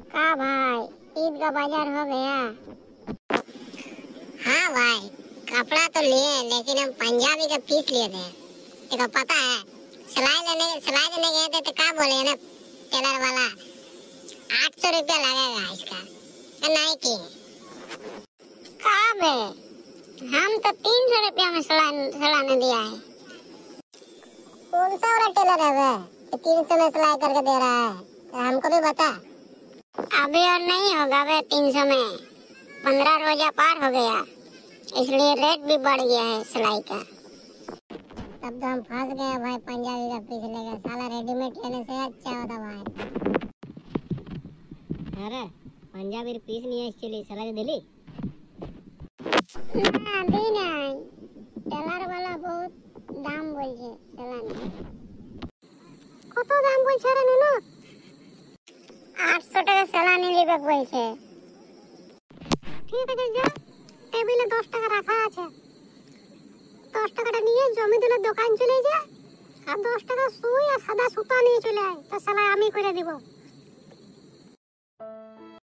का भाई ईद का बाजार हो गया? हाँ भाई, कपड़ा तो लिए लेकिन हम पंजाबी का पीस लिए थे। देखो पता है, सिलाई देने गए थे तो क्या बोले ना टेलर वाला, 800 रुपया लगेगा इसका। नहीं की का बे, हम तो 300 रुपया में सिलाने दिया है। कौन सा वाला टेलर है वे 300 में सिलाई करके दे रहा है? तो हमको भी बता। अभी और नहीं होगा बे 300 में, 15 रोजा पार हो गया, इसलिए रेट भी बढ़ गया है सिलाई का। तब तो हम फंस गए भाई, पंजाबी का पीस लेगा, साला रेडीमेड लेने से अच्छा होता भाई। अरे पंजाबी पीस नहीं एक्चुअली सिलाई दिली ना दी नहीं, टेलर वाला बहुत दाम बोलছে सिलाने। কত দাম বলছে রে নুনু? 800 টাকা সিলানি লিবে বলছে। ঠিক আছে, যা টেবিলে 10 টাকা রাখা আছে, 10 টাকাটা নিয়ে জমিদারের দোকান চলে যা আর 10 টাকা সুই আর সাদা সুতা নিয়ে চলে আয়, তো সেলাই আমি করে দিব।